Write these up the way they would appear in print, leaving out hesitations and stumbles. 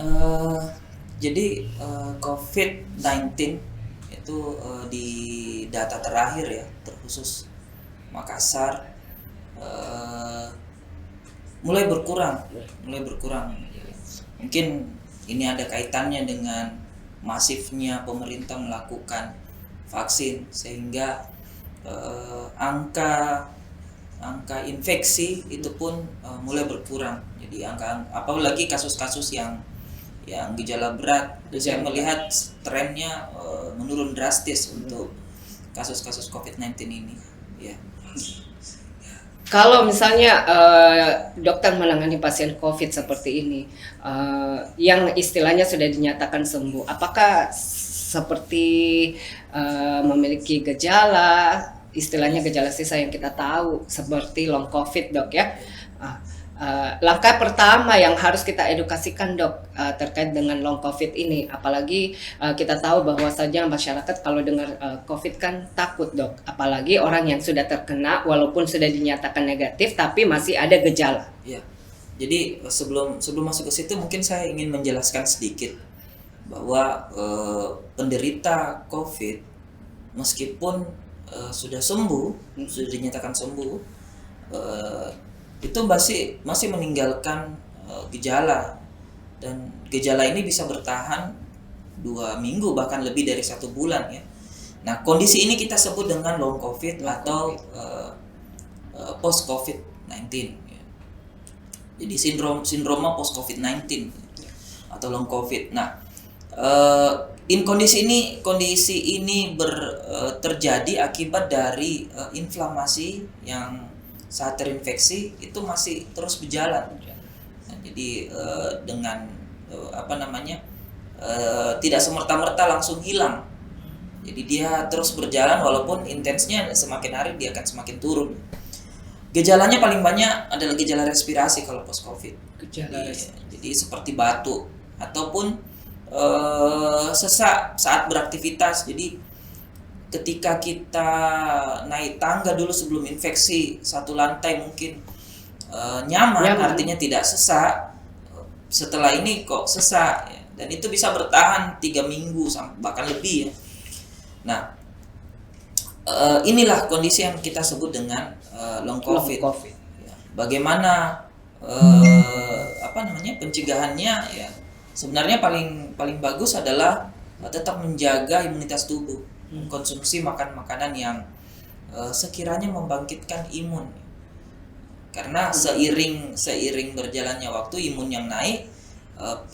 Eh, COVID-19 itu di data terakhir ya, terkhusus Makassar, eh, mulai berkurang. Mungkin ini ada kaitannya dengan masifnya pemerintah melakukan vaksin, sehingga angka infeksi itu pun mulai berkurang. Jadi apalagi kasus-kasus yang gejala berat, saya melihat trennya menurun drastis untuk kasus-kasus COVID-19 ini. Ya. Kalau misalnya dokter menangani pasien COVID seperti ini, yang istilahnya sudah dinyatakan sembuh, apakah seperti memiliki gejala, istilahnya gejala sisa yang kita tahu seperti long COVID, dok ya? Langkah pertama yang harus kita edukasikan, dok, terkait dengan long COVID ini, apalagi kita tahu bahwa saja masyarakat kalau dengar COVID kan takut, dok, apalagi orang yang sudah terkena walaupun sudah dinyatakan negatif tapi masih ada gejala. Ya, jadi sebelum masuk ke situ mungkin saya ingin menjelaskan sedikit bahwa penderita COVID meskipun sudah sembuh, sudah dinyatakan sembuh, itu masih meninggalkan gejala, dan gejala ini bisa bertahan 2 minggu bahkan lebih dari 1 bulan ya. Nah, kondisi ini kita sebut dengan long COVID atau post COVID-19 ya. Jadi sindroma post COVID-19 atau long COVID. Nah, kondisi ini terjadi akibat dari inflamasi yang saat terinfeksi itu masih terus berjalan. Nah, jadi dengan tidak semerta-merta langsung hilang. Jadi dia terus berjalan walaupun intensnya semakin hari dia akan semakin turun. Gejalanya paling banyak adalah gejala respirasi kalau post COVID. Jadi seperti batuk ataupun sesak saat beraktivitas. Jadi ketika kita naik tangga dulu sebelum infeksi 1 lantai mungkin nyaman, artinya tidak sesak. Setelah ini kok sesak ya. Dan itu bisa bertahan 3 minggu bahkan lebih ya. Nah, inilah kondisi yang kita sebut dengan long COVID. Ya, bagaimana pencegahannya ya? Sebenarnya paling bagus adalah tetap menjaga imunitas tubuh. Konsumsi makanan yang sekiranya membangkitkan imun, karena seiring berjalannya waktu imun yang naik,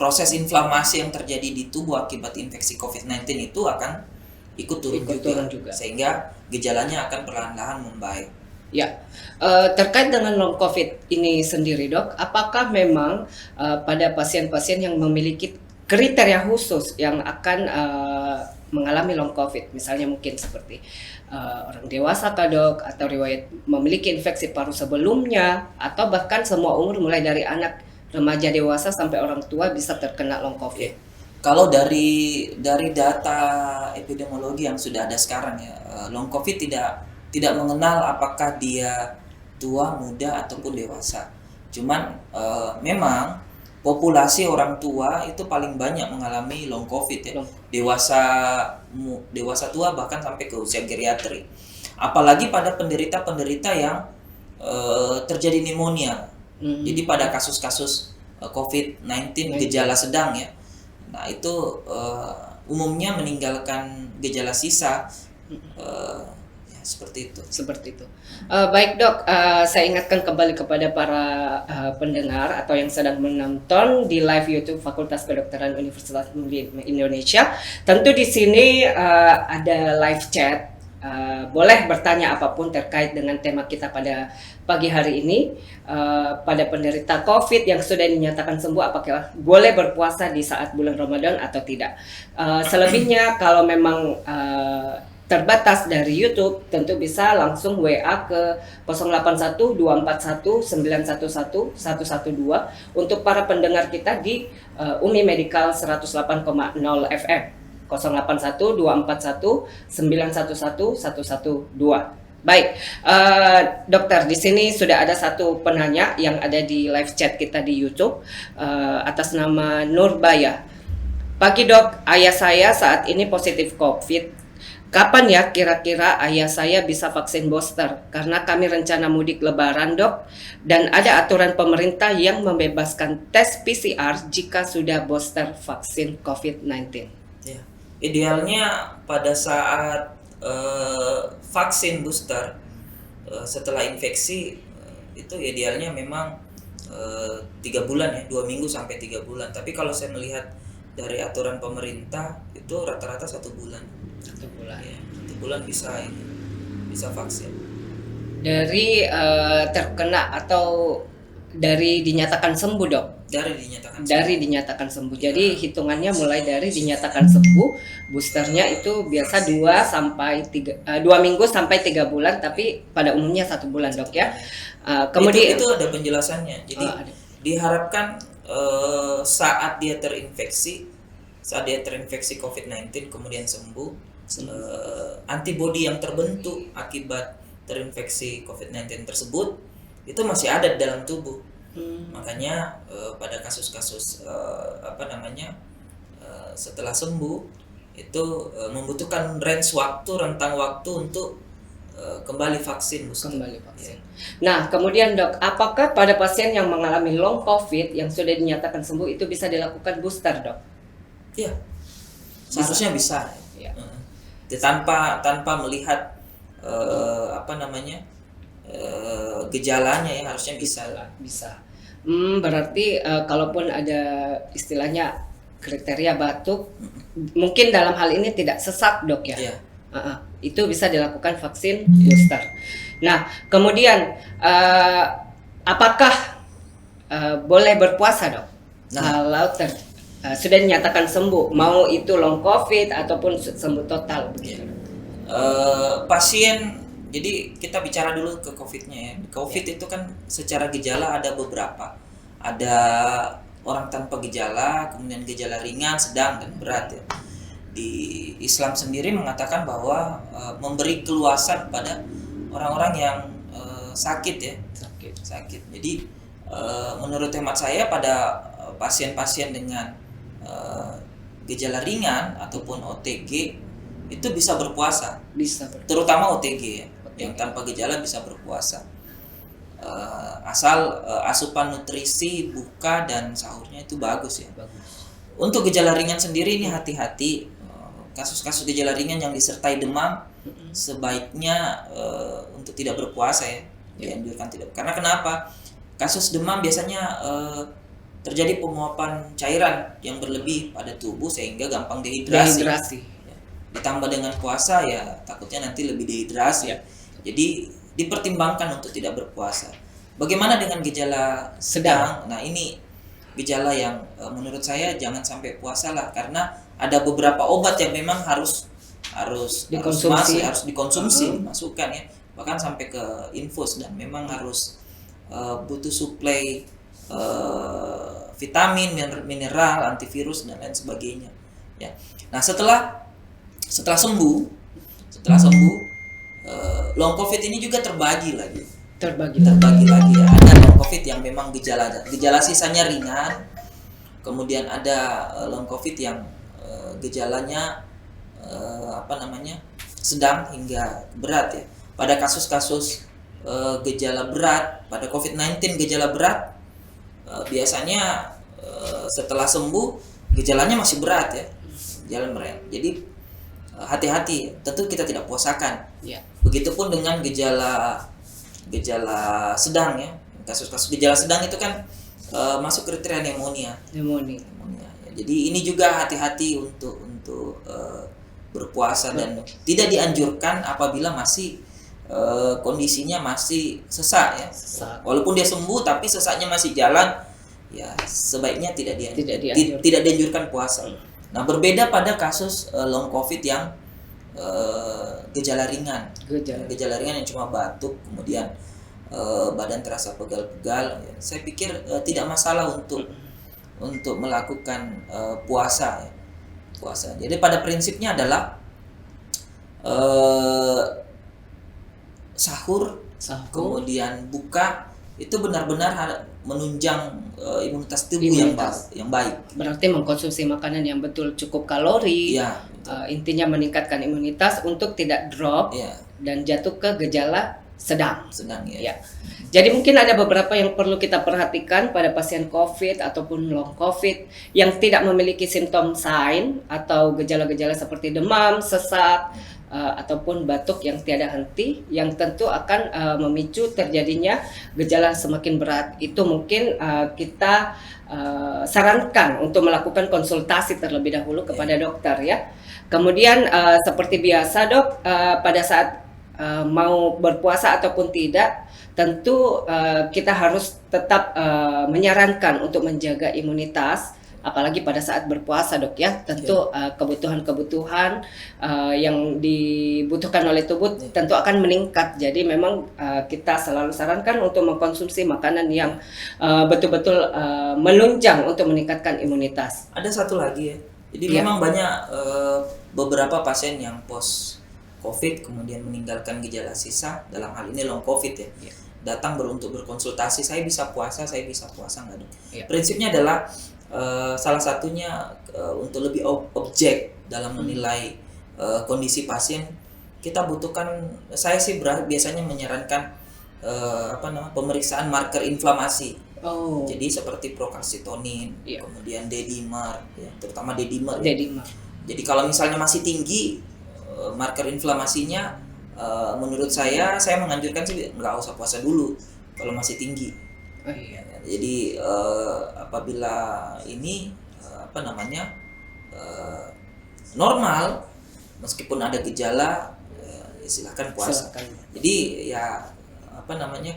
proses inflamasi yang terjadi di tubuh akibat infeksi COVID-19 itu akan ikut turun juga, sehingga gejalanya akan perlahan-lahan membaik. Ya, terkait dengan long COVID ini sendiri, dok, apakah memang pada pasien-pasien yang memiliki kriteria khusus yang akan mengalami long COVID, misalnya mungkin seperti orang dewasa kah, dok, atau riwayat memiliki infeksi paru sebelumnya, atau bahkan semua umur mulai dari anak, remaja, dewasa sampai orang tua bisa terkena long COVID? Kalau dari data epidemiologi yang sudah ada sekarang ya, long COVID tidak mengenal apakah dia tua, muda ataupun dewasa. Cuman memang populasi orang tua itu paling banyak mengalami long COVID ya. Dewasa tua bahkan sampai ke usia geriatri. Apalagi pada penderita yang terjadi pneumonia. Jadi pada kasus-kasus COVID-19 gejala sedang ya. Nah, itu umumnya meninggalkan gejala sisa. Seperti itu. Baik, dok, saya ingatkan kembali kepada para pendengar atau yang sedang menonton di live YouTube Fakultas Kedokteran Universitas Indonesia. Tentu di sini ada live chat. Boleh bertanya apapun terkait dengan tema kita pada pagi hari ini. Pada penderita COVID yang sudah dinyatakan sembuh, apakah boleh berpuasa di saat bulan Ramadan atau tidak? Selebihnya kalau memang terbatas dari YouTube, tentu bisa langsung WA ke 081241911112 untuk para pendengar kita di Umi Medical 108,0 FM 081241911112. Baik, dokter, di sini sudah ada satu penanya yang ada di live chat kita di YouTube, atas nama Nurbaya. Pagi dok, ayah saya saat ini positif COVID. Kapan ya kira-kira ayah saya bisa vaksin booster? Karena kami rencana mudik lebaran dok, dan ada aturan pemerintah yang membebaskan tes PCR jika sudah booster vaksin COVID-19. Ya, idealnya pada saat vaksin booster setelah infeksi itu idealnya memang 3 bulan ya, 2 minggu sampai 3 bulan. Tapi kalau saya melihat dari aturan pemerintah itu rata-rata 1 bulan. 1 bulan. Ya, 1 bulan bisa vaksin. Dari terkena atau dari dinyatakan sembuh dok? Dari dinyatakan sembuh. Jadi hitungannya mulai dari dinyatakan sembuh, boosternya itu biasa 2 minggu sampai 3 bulan, tapi pada umumnya 1 bulan dok ya. Kemudian itu ada penjelasannya. Jadi diharapkan saat dia terinfeksi COVID-19 kemudian sembuh, antibodi yang terbentuk akibat terinfeksi COVID-19 tersebut itu masih ada di dalam tubuh. Makanya pada kasus-kasus setelah sembuh itu membutuhkan rentang waktu untuk kembali vaksin booster. Ya. Nah, kemudian dok, apakah pada pasien yang mengalami long COVID yang sudah dinyatakan sembuh itu bisa dilakukan booster dok? Iya, seharusnya bisa. Ya. Tanpa melihat gejalanya ya, harusnya bisa. Berarti kalaupun ada istilahnya kriteria batuk, mungkin dalam hal ini tidak sesak dok ya. Iya. Itu bisa dilakukan vaksin booster. Nah, kemudian apakah boleh berpuasa dok? Kalau sudah dinyatakan sembuh, mau itu long COVID ataupun sembuh total begitu. Pasien, jadi kita bicara dulu ke COVID-nya ya. COVID itu kan secara gejala ada beberapa. Ada orang tanpa gejala, kemudian gejala ringan, sedang, dan berat ya. Di Islam sendiri mengatakan bahwa memberi keluasan pada orang-orang yang sakit ya. Sakit. Jadi menurut hemat saya pada pasien-pasien dengan gejala ringan ataupun OTG itu bisa berpuasa. Terutama OTG ya. Yang tanpa gejala bisa berpuasa, asal asupan nutrisi buka dan sahurnya itu bagus ya. Untuk gejala ringan sendiri ini hati-hati. Kasus-kasus gejala ringan yang disertai demam sebaiknya untuk tidak berpuasa ya. Dianjurkan tidak. Karena kenapa? Kasus demam biasanya terjadi penguapan cairan yang berlebih pada tubuh sehingga gampang dehidrasi. Ditambah dengan puasa ya takutnya nanti lebih dehidrasi. Jadi dipertimbangkan untuk tidak berpuasa. Bagaimana dengan gejala sedang? Nah, ini gejala yang menurut saya jangan sampai puasa lah, karena ada beberapa obat yang memang harus dikonsumsi, masukkan ya, bahkan sampai ke infus, dan memang harus butuh suplai vitamin, mineral, antivirus dan lain sebagainya. Ya. Nah, setelah sembuh, long COVID ini juga terbagi lagi ya. Ada long COVID yang memang gejala sisanya ringan, kemudian ada long COVID yang gejalanya sedang hingga berat ya. Pada kasus-kasus gejala berat, pada COVID-19 gejala berat, biasanya setelah sembuh gejalanya masih berat ya, gejala berat. Jadi hati-hati, tentu kita tidak puasakan. Begitupun dengan gejala sedang ya. Kasus-kasus gejala sedang itu kan masuk kriteria pneumonia. Ya. Jadi ini juga hati-hati untuk berpuasa, dan tidak dianjurkan apabila masih kondisinya masih sesak ya. Walaupun dia sembuh tapi sesaknya masih jalan, ya sebaiknya tidak dianjurkan puasa. Nah, berbeda pada kasus long COVID yang gejala ringan. Gejala ringan yang cuma batuk, kemudian badan terasa pegal-pegal. Ya. Saya pikir tidak masalah untuk melakukan puasa. Ya. Jadi pada prinsipnya adalah sahur, kemudian buka, itu benar-benar menunjang imunitas tubuh yang baik. Berarti mengkonsumsi makanan yang betul cukup kalori, Ya, intinya meningkatkan imunitas untuk tidak drop ya, dan jatuh ke gejala sedang. ya. Jadi mungkin ada beberapa yang perlu kita perhatikan pada pasien COVID ataupun long COVID yang tidak memiliki simptom sign atau gejala-gejala seperti demam, sesak, ataupun batuk yang tiada henti, yang tentu akan memicu terjadinya gejala semakin berat. Itu mungkin kita sarankan untuk melakukan konsultasi terlebih dahulu kepada dokter ya. Kemudian seperti biasa dok, pada saat mau berpuasa ataupun tidak, tentu kita harus tetap menyarankan untuk menjaga imunitas, apalagi pada saat berpuasa dok ya. Tentu kebutuhan-kebutuhan yang dibutuhkan oleh tubuh tentu akan meningkat. Jadi memang kita selalu sarankan untuk mengkonsumsi makanan yang betul-betul menunjang untuk meningkatkan imunitas. Ada satu lagi ya, jadi memang banyak beberapa pasien yang post COVID kemudian meninggalkan gejala sisa, dalam hal ini long COVID ya. Datang untuk berkonsultasi, saya bisa puasa nggak dok? Prinsipnya adalah salah satunya untuk lebih objek dalam menilai kondisi pasien, kita butuhkan, saya sih biasanya menyarankan pemeriksaan marker inflamasi. Jadi seperti procalcitonin, kemudian D-dimer, ya, terutama D-dimer. Jadi kalau misalnya masih tinggi marker inflamasinya, menurut saya menganjurkan sih nggak usah puasa dulu kalau masih tinggi. Jadi apabila ini normal, meskipun ada gejala, silakan puasa. Jadi ya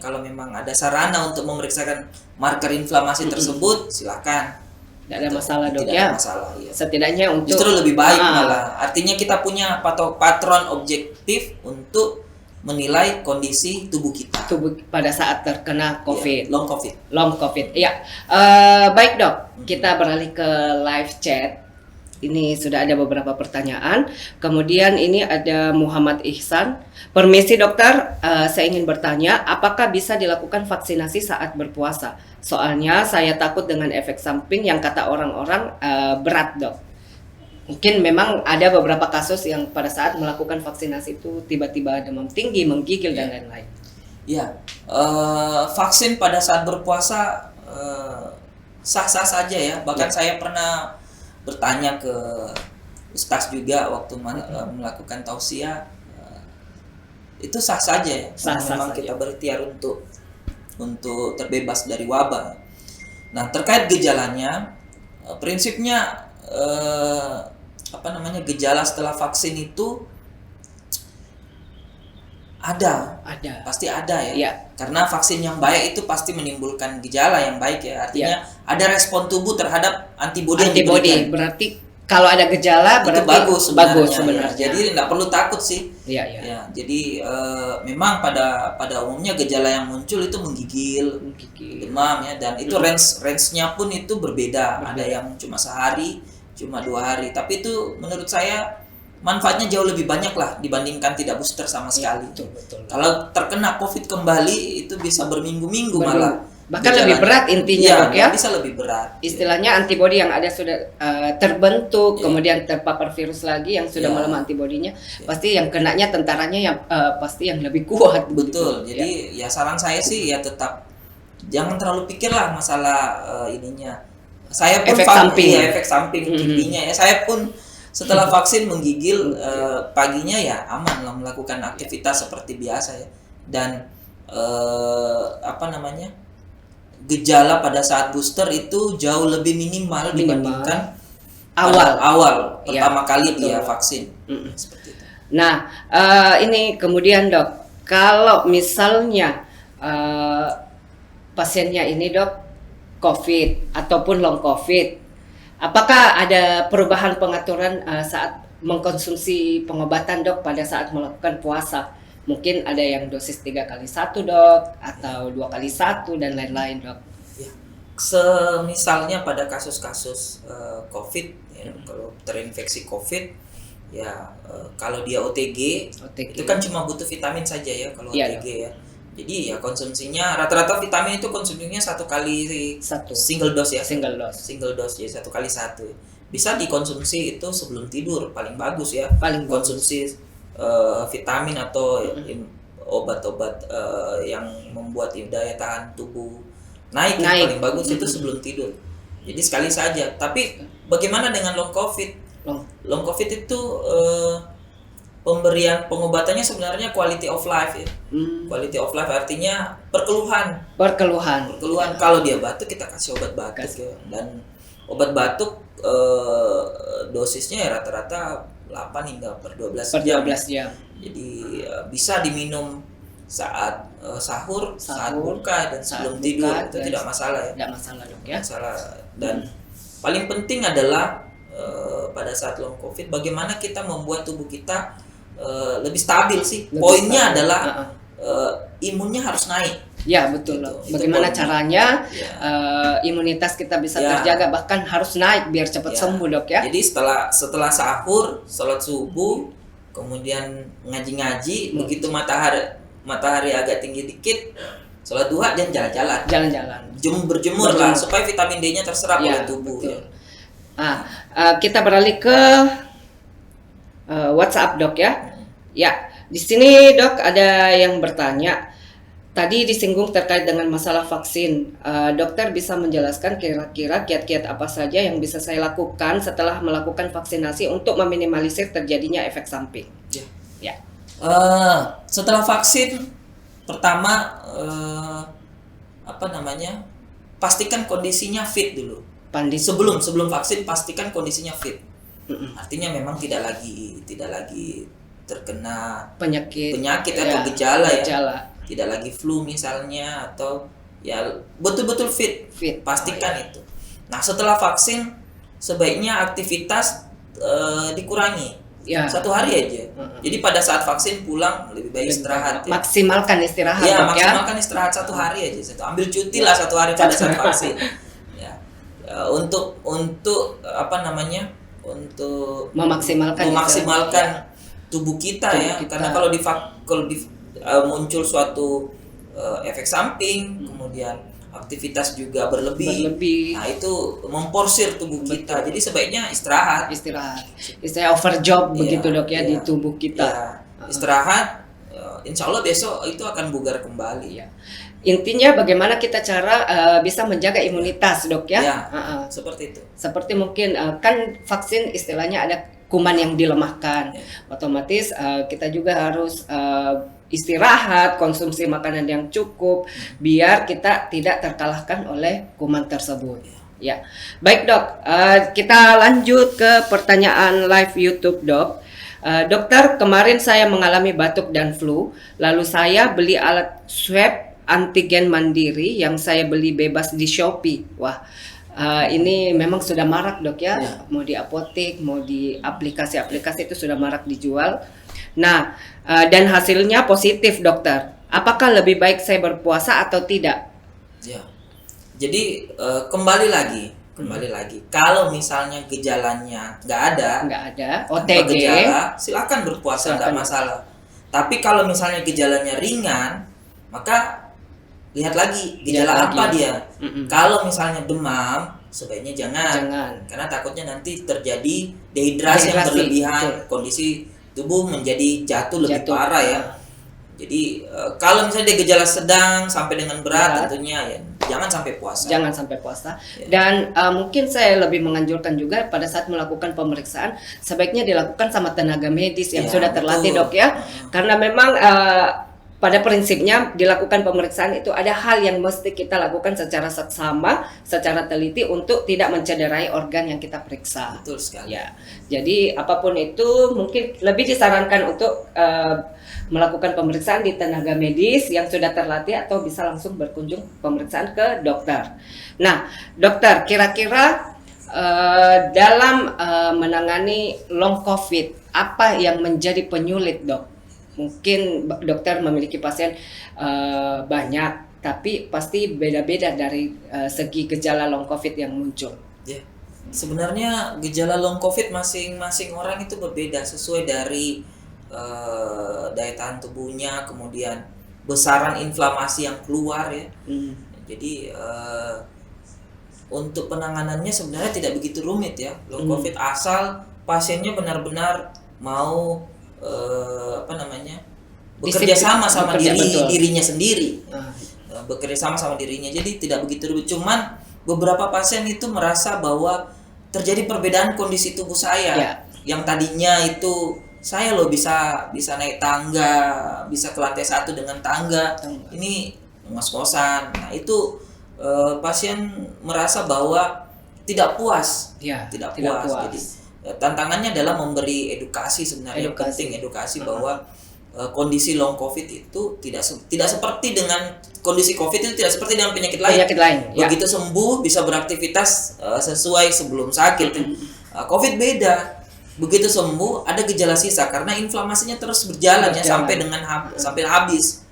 kalau memang ada sarana untuk memeriksakan marker inflamasi tersebut, silakan. Tidak ada masalah dok ya. Tidak ada masalah, ya. Setidaknya untuk justru lebih baik malah. Artinya kita punya patron objektif untuk menilai kondisi tubuh kita. Pada saat terkena COVID. Long COVID. Iya. Baik dok, kita beralih ke live chat. Ini sudah ada beberapa pertanyaan. Kemudian ini ada Muhammad Ihsan. Permisi dokter, saya ingin bertanya, apakah bisa dilakukan vaksinasi saat berpuasa? Soalnya saya takut dengan efek samping yang kata orang-orang berat dok. Mungkin memang ada beberapa kasus yang pada saat melakukan vaksinasi itu tiba-tiba demam tinggi, menggigil dan lain-lain. Ya, vaksin pada saat berpuasa sah-sah saja ya. Bahkan saya pernah bertanya ke Ustaz juga waktu melakukan tausiah, itu sah saja ya. Memang kita berikhtiar untuk terbebas dari wabah. Nah, terkait gejalanya, prinsipnya gejala setelah vaksin itu ada. Pasti ada ya. Karena vaksin yang baik itu pasti menimbulkan gejala yang baik ya. Artinya ada respon tubuh terhadap antibodi yang diberikan. Berarti kalau ada gejala itu berarti bagus sebenarnya. Ya. Jadi nggak perlu takut sih. Ya, jadi memang pada umumnya gejala yang muncul itu menggigil, demam ya, dan itu range-nya pun itu berbeda. Ada yang cuma sehari, cuma 2 hari. Tapi itu menurut saya manfaatnya jauh lebih banyak lah dibandingkan tidak booster sama sekali. Betul. Kalau terkena COVID kembali itu bisa berminggu-minggu malah. Bahkan lebih berat intinya dok ya. Bisa lebih berat. Istilahnya antibodi yang ada sudah terbentuk, kemudian terpapar virus lagi yang sudah melemah antibodinya, pasti yang kenanya tentaranya yang pasti yang lebih kuat. Betul. Jadi ya saran saya sih ya tetap jangan terlalu pikirlah masalah ininya. Saya pun efek samping intinya ya. Saya pun setelah vaksin menggigil, paginya ya aman lah melakukan aktivitas seperti biasa ya. Dan gejala pada saat booster itu jauh lebih minimal dibandingkan awal pertama kali dia vaksin. Seperti itu. Nah, ini kemudian dok, kalau misalnya pasiennya ini dok COVID ataupun long COVID, apakah ada perubahan pengaturan saat mengkonsumsi pengobatan dok pada saat melakukan puasa? Mungkin ada yang dosis 3x1 dok, atau 2x1 dan lain-lain dok. Ya. Semisalnya pada kasus-kasus COVID, ya, kalau terinfeksi COVID, Ya, kalau dia OTG, OTG. itu kan cuma butuh vitamin saja ya kalau Iya, OTG ya. Jadi ya konsumsinya rata-rata vitamin itu konsumsinya satu kali Satu. single dose ya. Single dose. Single dose ya, 1 kali 1. Bisa dikonsumsi itu sebelum tidur, paling bagus ya. Paling bagus. Konsumsi vitamin atau obat-obat yang membuat daya tahan tubuh naik. Paling bagus itu sebelum tidur. Jadi sekali saja. Tapi bagaimana dengan long COVID? Long COVID itu pemberian pengobatannya sebenarnya quality of life ya. Quality of life artinya perkeluhan. Kalau dia batuk kita kasih obat batuk ya. Dan obat batuk dosisnya ya rata-rata 8 hingga per 12 jam. Jadi bisa diminum saat sahur, saat buka dan sebelum tidur itu tidak masalah ya. Tidak masalah dok ya. Dan paling penting adalah pada saat long COVID bagaimana kita membuat tubuh kita lebih stabil sih. Poinnya adalah imunnya harus naik. Ya betul loh. Bagaimana caranya imunitas kita bisa terjaga, bahkan harus naik biar cepat sembuh dok ya. Jadi setelah sahur, sholat subuh, kemudian ngaji-ngaji, begitu matahari agak tinggi dikit, sholat duha dan jalan-jalan. Berjemur lah supaya vitamin D-nya terserap oleh tubuh. Betul. Kita beralih ke WhatsApp dok ya. Ya, di sini dok ada yang bertanya. Tadi disinggung terkait dengan masalah vaksin. Dokter bisa menjelaskan kira-kira kiat-kiat apa saja yang bisa saya lakukan setelah melakukan vaksinasi untuk meminimalisir terjadinya efek samping? Ya. Setelah vaksin, pertama pastikan kondisinya fit dulu. Sebelum vaksin pastikan kondisinya fit. Artinya memang tidak lagi terkena penyakit atau gejala ya. Tidak lagi flu misalnya, atau ya betul-betul fit. Pastikan itu. Nah, setelah vaksin sebaiknya aktivitas dikurangi. 1 hari aja. Jadi pada saat vaksin pulang lebih baik istirahat. Maksimalkan istirahat. Maksimalkan istirahat 1 hari aja. Ambil cuti lah 1 hari pada saat vaksin. Untuk memaksimalkan tubuh kita ya. Karena kalau muncul suatu efek samping, kemudian aktivitas juga berlebih. Nah, itu memporsir tubuh kita. Jadi sebaiknya istirahat. Istilahnya overjob begitu dok ya di tubuh kita. Istirahat, insya Allah besok itu akan bugar kembali. Intinya bagaimana kita cara bisa menjaga imunitas dok ya. Seperti itu. Seperti mungkin kan vaksin istilahnya ada kuman yang dilemahkan. Otomatis kita juga harus istirahat, konsumsi makanan yang cukup biar kita tidak terkalahkan oleh kuman tersebut. Ya, baik dok. Kita lanjut ke pertanyaan live YouTube dok. Dokter, kemarin saya mengalami batuk dan flu, lalu saya beli alat swab antigen mandiri yang saya beli bebas di Shopee. Wah, ini memang sudah marak dok ya. Mau di apotek, mau di aplikasi-aplikasi itu sudah marak dijual. Nah, dan hasilnya positif dokter. Apakah lebih baik saya berpuasa atau tidak? Jadi kembali lagi. Kalau misalnya gejalanya nggak ada, OTG, gejala, silakan berpuasa, nggak masalah. Tapi kalau misalnya gejalanya ringan, maka lihat lagi gejala apa dia. Kalau misalnya demam, sebaiknya jangan. Karena takutnya nanti terjadi dehidrasi yang berlebihan, kondisi tubuh menjadi jatuh lebih parah ya. Jadi kalau misalnya dia gejala sedang sampai dengan berat, tentunya ya jangan sampai puasa. Dan mungkin saya lebih menganjurkan juga pada saat melakukan pemeriksaan sebaiknya dilakukan sama tenaga medis yang sudah terlatih dok ya. Karena memang pada prinsipnya dilakukan pemeriksaan itu ada hal yang mesti kita lakukan secara seksama, secara teliti untuk tidak mencederai organ yang kita periksa. Betul sekali. Ya, jadi apapun itu mungkin lebih disarankan untuk melakukan pemeriksaan di tenaga medis yang sudah terlatih atau bisa langsung berkunjung pemeriksaan ke dokter. Nah, dokter, kira-kira dalam menangani long COVID apa yang menjadi penyulit dok? Mungkin dokter memiliki pasien banyak, tapi pasti beda-beda dari segi gejala long COVID yang muncul. Sebenarnya gejala long COVID masing-masing orang itu berbeda sesuai dari daya tahan tubuhnya, kemudian besaran inflamasi yang keluar ya. Jadi untuk penanganannya sebenarnya tidak begitu rumit ya long COVID, asal pasiennya benar-benar mau bekerja sama dirinya sendiri, bekerja sama dirinya. Jadi tidak begitu rumit. Cuman beberapa pasien itu merasa bahwa terjadi perbedaan kondisi tubuh saya, yang tadinya itu saya loh bisa naik tangga, bisa ke lantai 1 dengan tangga, ini ngos-ngosan. Nah itu pasien merasa bahwa tidak puas, tidak puas. Jadi tantangannya adalah memberi edukasi sebenarnya, penting edukasi bahwa kondisi long COVID itu tidak seperti dengan kondisi COVID itu tidak seperti dengan penyakit lain. Begitu sembuh bisa beraktivitas sesuai sebelum sakit. COVID beda. Begitu sembuh ada gejala sisa karena inflamasinya terus berjalan ya sampai habis.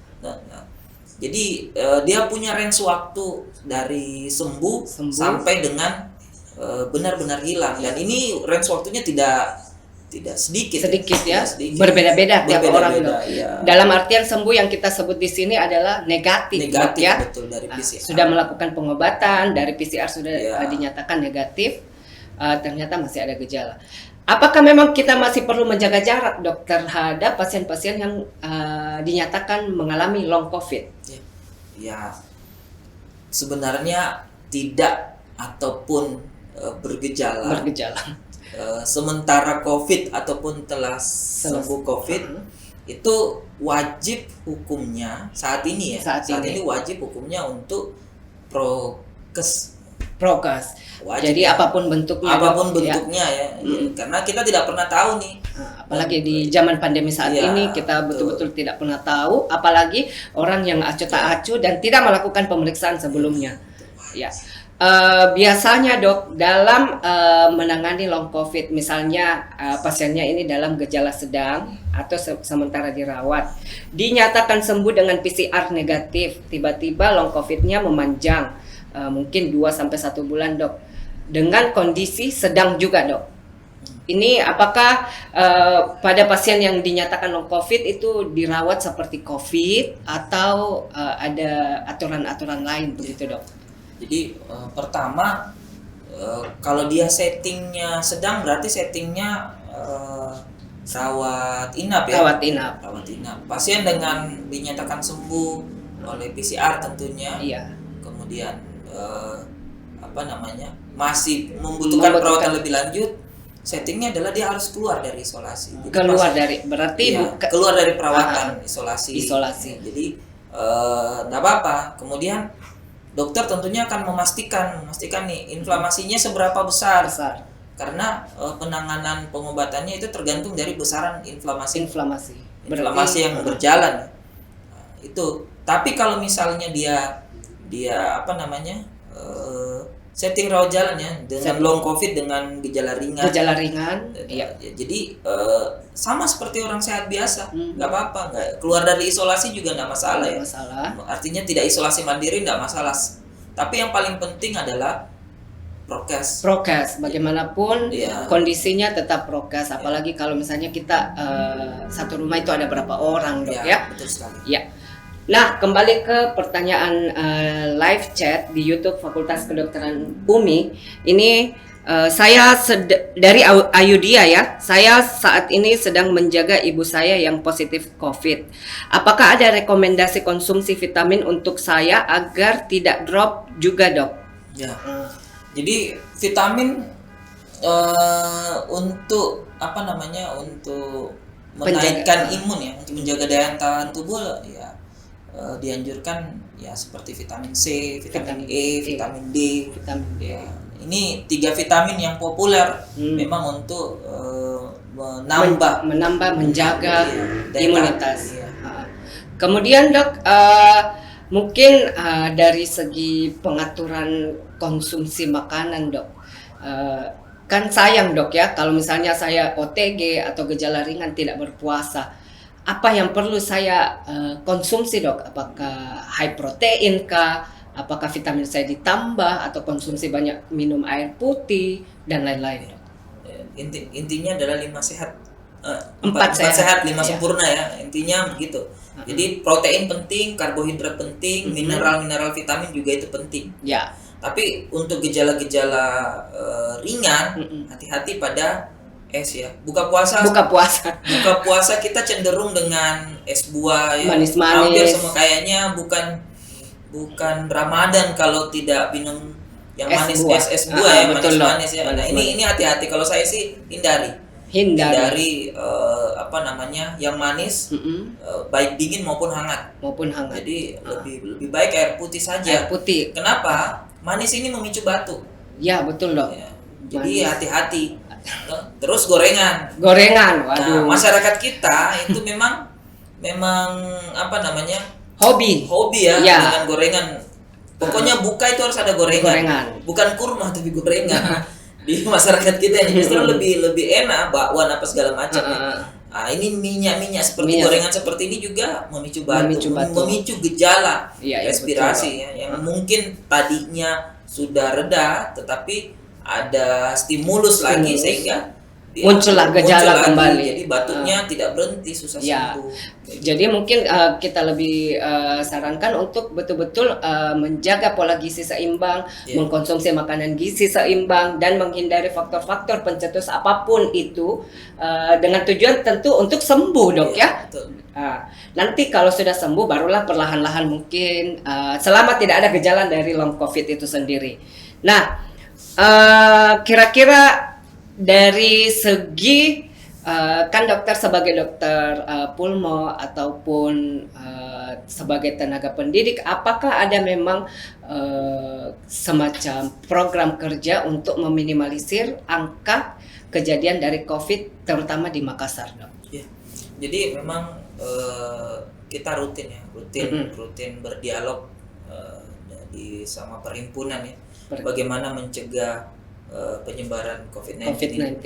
Jadi dia punya range waktu dari sembuh sampai dengan benar-benar hilang. Dan ini range waktunya tidak sedikit ya. Berbeda-beda tiap orang. Dalam artian sembuh yang kita sebut di sini adalah negatif ya. Betul, dari PCR. Sudah melakukan pengobatan, dari PCR sudah dinyatakan negatif, ternyata masih ada gejala. Apakah memang kita masih perlu menjaga jarak, Dok, terhadap pasien-pasien yang dinyatakan mengalami long COVID? Ya, sebenarnya tidak ataupun bergejala. Sementara COVID ataupun telah sembuh COVID itu wajib hukumnya saat ini ya. Saat ini wajib hukumnya untuk prokes. Jadi apapun bentuknya. Ya. Karena kita tidak pernah tahu nih. Apalagi di zaman pandemi saat ini kita betul-betul tidak pernah tahu, apalagi orang yang acuh tak acuh dan tidak melakukan pemeriksaan sebelumnya. Ya. Biasanya Dok, dalam menangani long COVID, misalnya pasiennya ini dalam gejala sedang atau sementara dirawat, dinyatakan sembuh dengan PCR negatif, tiba-tiba long COVID-nya memanjang, mungkin 2-1 bulan Dok, dengan kondisi sedang juga Dok. Ini apakah pada pasien yang dinyatakan long COVID itu dirawat seperti COVID atau ada aturan-aturan lain begitu Dok? Jadi pertama kalau dia settingnya sedang berarti settingnya rawat inap ya. Rawat inap. Pasien dengan dinyatakan sembuh oleh PCR tentunya. Kemudian masih membutuhkan perawatan lebih lanjut. Settingnya adalah dia harus keluar dari isolasi. Jadi keluar dari perawatan isolasi. Jadi nggak apa-apa. Kemudian dokter tentunya akan memastikan nih inflamasinya seberapa besar. Karena penanganan pengobatannya itu tergantung dari besaran inflamasi yang berjalan. Itu. Tapi kalau misalnya dia setting rawat jalan ya dengan long COVID dengan gejala ringan. Jadi sama seperti orang sehat biasa, nggak apa-apa, keluar dari isolasi juga nggak masalah ya. Artinya tidak isolasi mandiri nggak masalah. Tapi yang paling penting adalah prokes. Bagaimanapun kondisinya tetap prokes. Apalagi kalau misalnya kita satu rumah itu ada berapa orang Dok ya? Betul sekali. Nah, kembali ke pertanyaan live chat di YouTube Fakultas Kedokteran UMI. Ini saya dari Ayudia ya. Saya saat ini sedang menjaga ibu saya yang positif COVID. Apakah ada rekomendasi konsumsi vitamin untuk saya agar tidak drop juga, Dok? Ya. Jadi vitamin untuk untuk menaikkan imun ya, untuk menjaga daya tahan tubuh ya. Dianjurkan ya seperti vitamin C, vitamin E, vitamin D. Ya, ini 3 vitamin yang populer memang untuk menjaga imunitas. Kemudian Dok, mungkin dari segi pengaturan konsumsi makanan Dok, kan sayang Dok ya kalau misalnya saya OTG atau gejala ringan tidak berpuasa. Apa yang perlu saya konsumsi Dok? Apakah high protein kah? Apakah vitamin C ditambah atau konsumsi banyak minum air putih dan lain-lain, Dok? Intinya adalah 5 sehat. Empat Empat sehat, 5 Iya. sempurna ya. Intinya begitu. Jadi protein penting, karbohidrat penting, mineral vitamin juga itu penting. Ya. Tapi untuk gejala-gejala ringan, Mm-mm. hati-hati pada es ya. Buka puasa Buka puasa. kita cenderung dengan es buah ya. Manis-manis. Hampir semua kayaknya bukan Ramadan kalau tidak minum yang Es manis, buah. es buah ya, Betul, Dok. manis-manis ya. Nah, Manis-manis. ini hati-hati. Kalau saya sih hindari yang manis, Mm-mm. baik dingin maupun hangat. Jadi lebih baik air putih saja. Air putih. Kenapa? Manis ini memicu batuk. Ya, betul, Dok. Ya. Jadi Manis. hati-hati. Terus gorengan. Gorengan, Nah, waduh. masyarakat kita itu memang Hobi. ya Ya. dengan gorengan. Pokoknya buka itu harus ada gorengan. Bukan kurma tapi gorengan. Di masyarakat kita ini justru lebih enak bakwan apa segala macam. Nah, ini minyak seperti gorengan seperti ini juga memicu batuk, memicu gejala respirasi ya, yang mungkin tadinya sudah reda tetapi ada stimulus lagi sehingga muncullah gejala kembali. Jadi batuknya tidak berhenti, susah sembuh. Jadi mungkin kita lebih sarankan untuk betul-betul menjaga pola gizi seimbang, mengkonsumsi makanan gizi seimbang, dan menghindari faktor-faktor pencetus apapun itu dengan tujuan tentu untuk sembuh, Dok ya. Nanti kalau sudah sembuh barulah perlahan-lahan mungkin selama tidak ada gejala dari long COVID itu sendiri. Nah, kira-kira dari segi kan dokter sebagai dokter pulmo ataupun sebagai tenaga pendidik, apakah ada memang semacam program kerja untuk meminimalisir angka kejadian dari COVID terutama di Makassar, Dok? Ya. Jadi memang kita rutin berdialog sama perhimpunan ya, bagaimana mencegah penyebaran COVID-19.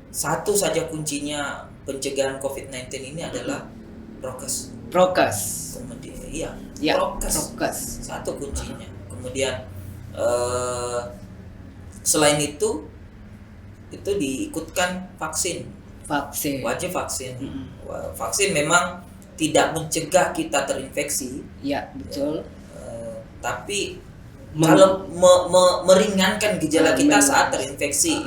Satu saja kuncinya pencegahan COVID-19 ini adalah prokes. Kemudian prokes. Satu kuncinya. Kemudian selain itu diikutkan vaksin. Wajib vaksin. Vaksin memang tidak mencegah kita terinfeksi. Ya, betul. Tapi kalau meringankan gejala kita saat terinfeksi.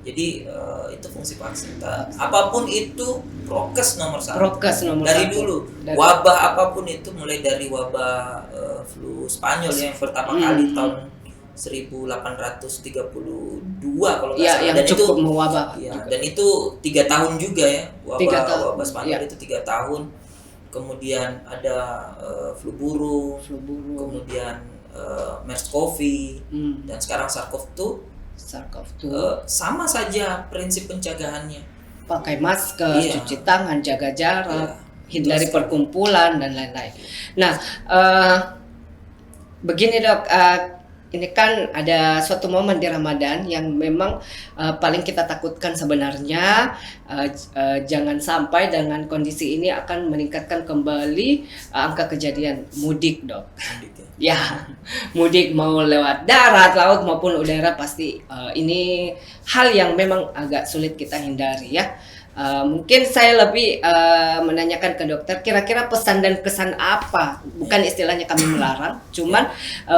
Jadi itu fungsi vaksin. Apapun itu prokes nomor satu. Dari dulu wabah apapun itu, mulai dari wabah flu Spanyol yang pertama kali tahun 1832 kalau nggak salah, dan cukup mewabah. Dan itu 3 tahun juga ya, wabah Spanyol itu 3 tahun. Kemudian ada flu burung. Kemudian MERS-CoV dan sekarang SARS-CoV-2. Sama saja prinsip pencegahannya. Pakai masker, cuci tangan, jaga jarak, hindari perkumpulan dan lain-lain. Nah, begini, Dok, ini kan ada suatu momen di Ramadan yang memang paling kita takutkan sebenarnya, jangan sampai dengan kondisi ini akan meningkatkan kembali angka kejadian mudik, Dok. Mudik mau lewat darat, laut maupun udara, pasti ini hal yang memang agak sulit kita hindari ya. Mungkin saya lebih menanyakan ke dokter, kira-kira pesan dan kesan apa, bukan istilahnya kami melarang, cuman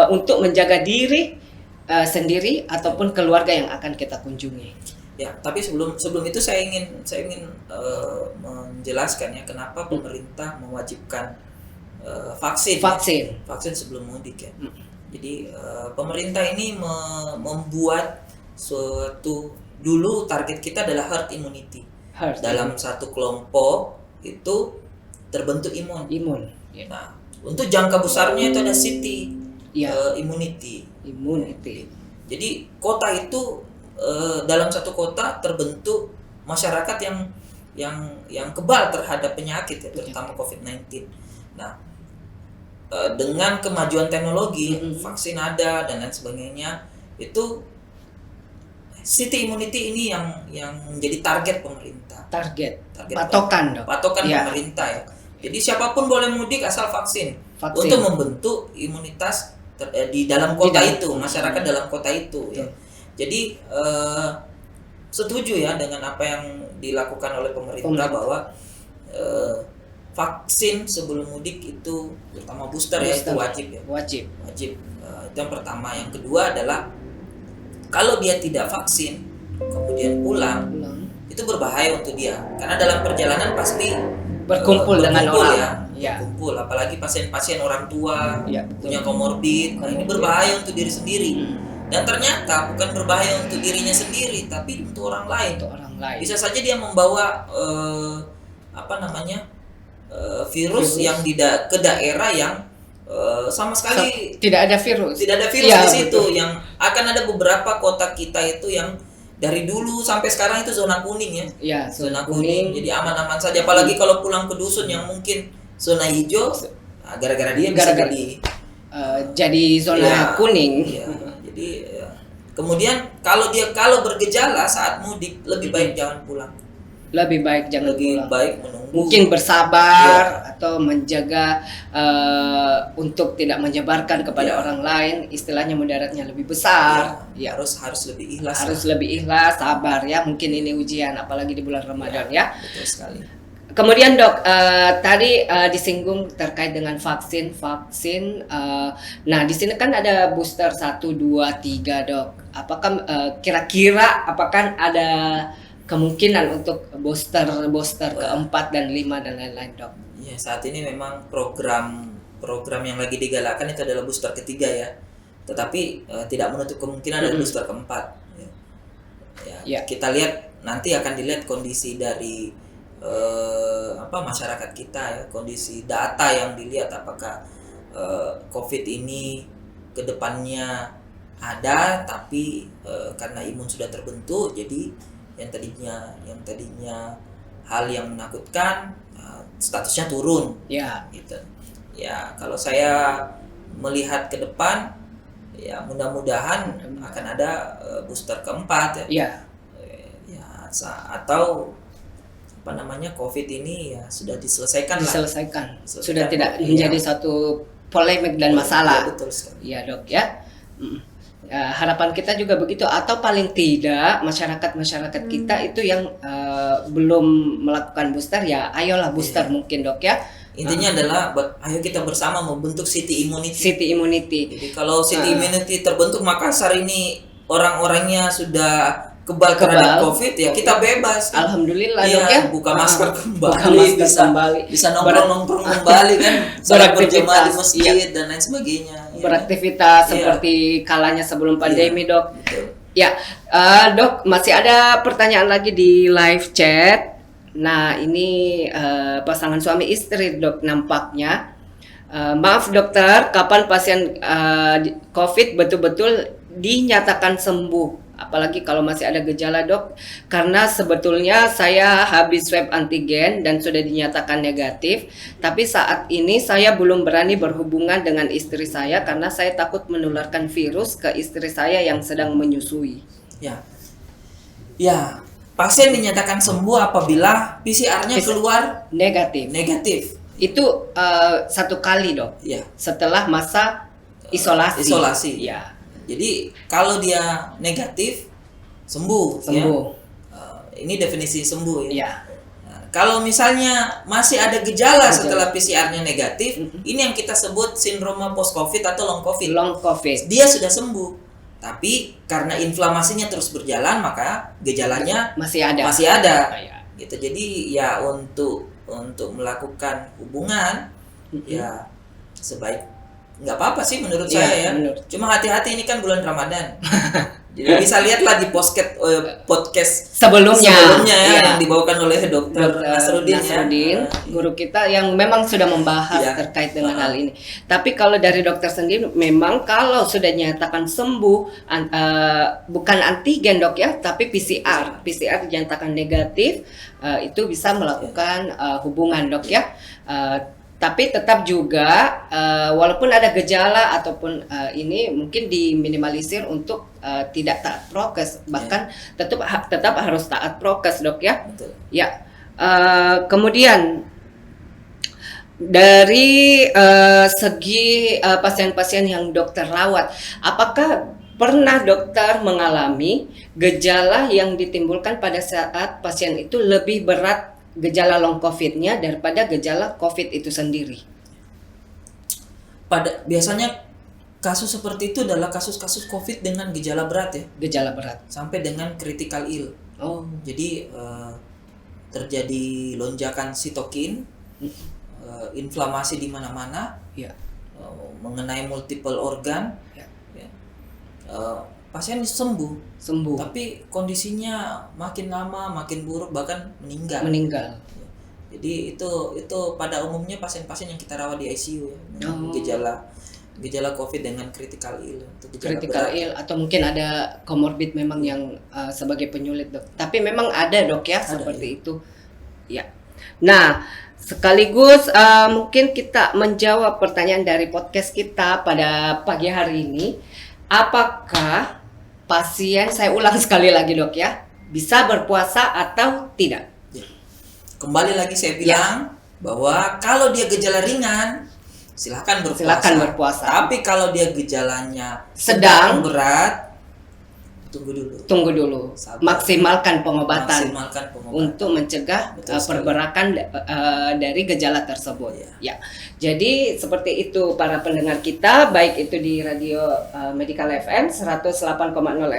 untuk menjaga diri sendiri ataupun keluarga yang akan kita kunjungi. Ya, tapi sebelum itu saya ingin menjelaskan ya kenapa pemerintah mewajibkan vaksin sebelum mudik ya. Jadi pemerintah ini membuat suatu, dulu target kita adalah herd immunity. Dalam satu kelompok itu terbentuk imun. Nah, untuk jangka besarnya itu ada city immunity. Jadi kota itu dalam satu kota terbentuk masyarakat yang kebal terhadap penyakit ya, terutama COVID-19. Nah, dengan kemajuan teknologi, vaksin ada dan lain sebagainya, itu city immunity ini yang menjadi target pemerintah. Patokan pemerintah ya. Jadi siapapun boleh mudik asal vaksin. Untuk membentuk imunitas di dalam kota dalam- itu, masyarakat dalam kota itu ya. Jadi setuju ya dengan apa yang dilakukan oleh pemerintah bahwa vaksin sebelum mudik itu terutama booster ya itu wajib ya. Wajib. Itu yang pertama. Yang kedua adalah kalau dia tidak vaksin kemudian pulang itu berbahaya untuk dia karena dalam perjalanan pasti Berkumpul dengan orang. ya, berkumpul, apalagi pasien-pasien orang tua Ya, punya komorbid. Nah, ini berbahaya untuk diri sendiri. Dan ternyata bukan berbahaya untuk dirinya sendiri, tapi untuk orang lain. Untuk orang lain. Bisa saja dia membawa virus yang ke daerah yang sama sekali Tidak ada virus. tidak ada virus Ya, di situ. betul. Yang akan ada beberapa kota kita itu yang dari dulu sampai sekarang itu zona kuning ya. Ya, Zona kuning, jadi aman-aman saja. Apalagi kalau pulang ke dusun yang mungkin zona hijau, nah, gara-gara dia bisa jadi zona Iya, kuning. iya. Jadi kemudian kalau bergejala saat mudik lebih baik jangan pulang. Lebih baik jangan Lebih pulang. baik menunggu. Mungkin bersabar atau menjaga untuk tidak menyebarkan kepada orang lain, istilahnya mudaratnya lebih besar. Ya, harus lebih ikhlas. Harus lebih ikhlas, sabar ya. Mungkin ini ujian apalagi di bulan Ramadan ya. Betul sekali. Kemudian dok, tadi disinggung terkait dengan vaksin. Nah di sini kan ada booster 1, 2, 3 dok. Apakah kira-kira apakah ada kemungkinan untuk booster keempat dan 5 dan lain-lain dok? Ya, saat ini memang program yang lagi digalakkan itu adalah booster ketiga ya. Tetapi tidak menutup kemungkinan ada booster keempat. Ya, kita lihat nanti akan dilihat kondisi dari masyarakat kita ya, kondisi data yang dilihat apakah COVID ini kedepannya ada, tapi karena imun sudah terbentuk, jadi yang tadinya hal yang menakutkan statusnya turun. Ya. Gitu. Ya, kalau saya melihat ke depan, ya mudah-mudahan akan ada booster keempat ya. Ya. Atau COVID ini ya sudah diselesaikan. Sudah tidak menjadi satu polemik dan masalah. Ya, betul sekali. Iya dok ya. Harapan kita juga begitu, atau paling tidak masyarakat kita itu yang belum melakukan booster ya ayolah booster mungkin dok ya. Intinya adalah ayo kita bersama membentuk city immunity. Jadi kalau city immunity terbentuk, Makassar ini orang-orangnya sudah kebal terhadap COVID ya, kita bebas. Alhamdulillah dok ya. Buka masker kembali, bisa nongkrong kembali kan, salat berjemaah di masjid dan lain sebagainya. Beraktivitas seperti kalanya sebelum pandemi dok. Betul. Ya, dok masih ada pertanyaan lagi di live chat. Nah ini pasangan suami istri dok nampaknya. Maaf dokter, kapan pasien COVID betul-betul dinyatakan sembuh? Apalagi kalau masih ada gejala dok, karena sebetulnya saya habis swab antigen dan sudah dinyatakan negatif, tapi saat ini saya belum berani berhubungan dengan istri saya karena saya takut menularkan virus ke istri saya yang sedang menyusui. Ya, pasien dinyatakan sembuh apabila PCR-nya keluar negatif. Itu 1 kali dok. Ya. Setelah masa isolasi. Ya. Jadi kalau dia negatif sembuh. Ya. Ini definisi sembuh ya. Ya. Nah, kalau misalnya masih ada gejala setelah PCR-nya negatif, ini yang kita sebut sindroma post COVID atau long COVID. Dia sudah sembuh, tapi karena inflamasinya terus berjalan maka gejalanya masih ada. Gitu. Jadi ya untuk melakukan hubungan ya sebaik nggak apa-apa sih menurut saya ya. Cuma hati-hati, ini kan bulan Ramadan. Jadi bisa lihatlah di podcast sebelumnya yang dibawakan oleh Dr. Nasruddin, guru kita yang memang sudah membahas terkait dengan hal ini. Tapi kalau dari dokter sendiri, memang kalau sudah dinyatakan sembuh, bukan antigen dok ya, tapi PCR dinyatakan negatif, itu bisa melakukan hubungan dok ya. Tapi tetap juga walaupun ada gejala ataupun ini mungkin diminimalisir untuk tidak taat prokes, bahkan tetap harus taat prokes dok ya. Betul. Ya. Kemudian Dari segi pasien-pasien yang dokter rawat, apakah pernah dokter mengalami gejala yang ditimbulkan pada saat pasien itu lebih berat gejala long COVID-nya daripada gejala COVID itu sendiri? Biasanya kasus seperti itu adalah kasus-kasus COVID dengan gejala berat ya, Gejala berat. sampai dengan critical ill. Oh, Jadi terjadi lonjakan sitokin, inflamasi di mana-mana, ya. mengenai multiple organ, Ya. ya. Pasien sembuh, Sembuh, tapi kondisinya makin lama makin buruk, bahkan meninggal. meninggal. Jadi itu pada umumnya pasien-pasien yang kita rawat di ICU ya, dengan gejala COVID dengan critical ill, atau gejala Critical berat. ill atau mungkin ada comorbid memang yang sebagai penyulit, Dok. Tapi memang ada, Dok, ya, Ada, seperti itu. Ya. Nah, sekaligus mungkin kita menjawab pertanyaan dari podcast kita pada pagi hari ini. Apakah pasien, saya ulang sekali lagi, Dok, ya, bisa berpuasa atau tidak? Ya. Kembali lagi saya bilang bahwa kalau dia gejala ringan, silahkan berpuasa. Tapi kalau dia gejalanya Sedang, berat, tunggu dulu. Sabar. Maksimalkan pengobatan Maksimalkan untuk mencegah Betul sekali. pergerakan dari gejala tersebut. Ya. Jadi seperti itu para pendengar kita, baik itu di radio Medical FM 108,0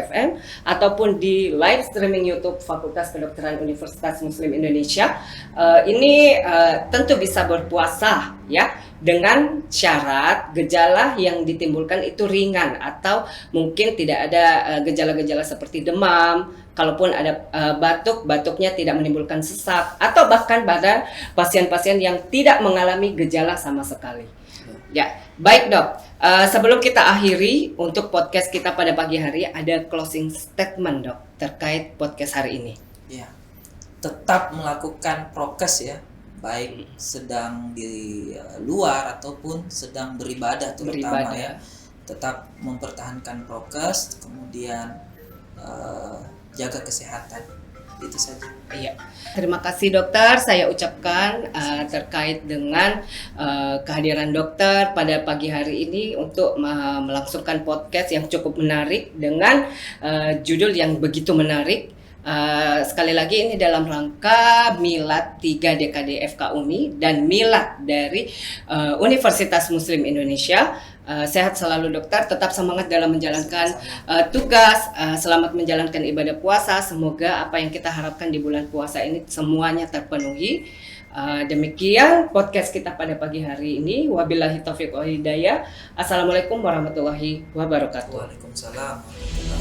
FM ataupun di live streaming YouTube Fakultas Kedokteran Universitas Muslim Indonesia. Ini tentu bisa berpuasa ya, dengan syarat gejala yang ditimbulkan itu ringan atau mungkin tidak ada gejala-gejala seperti demam. Kalaupun ada batuknya tidak menimbulkan sesak, atau bahkan pada pasien-pasien yang tidak mengalami gejala sama sekali. Ya, baik, Dok. Sebelum kita akhiri untuk podcast kita pada pagi hari, ada closing statement, Dok, terkait podcast hari ini. Ya, tetap melakukan prokes ya, baik sedang di luar ataupun sedang beribadah terutama ya. Tetap mempertahankan prokes, kemudian jaga kesehatan. Itu saja. Iya. Terima kasih, dokter. Saya ucapkan terkait dengan kehadiran dokter pada pagi hari ini untuk melangsungkan podcast yang cukup menarik dengan judul yang begitu menarik. Sekali lagi ini dalam rangka milad 3 dekade FK Uni dan milad dari Universitas Muslim Indonesia. Sehat selalu, dokter, tetap semangat dalam menjalankan tugas, selamat menjalankan ibadah puasa. Semoga apa yang kita harapkan di bulan puasa ini semuanya terpenuhi. Demikian podcast kita pada pagi hari ini. Wabillahi taufiq wal hidayah. Assalamualaikum warahmatullahi wabarakatuh. Waalaikumsalam warahmatullahi wabarakatuh.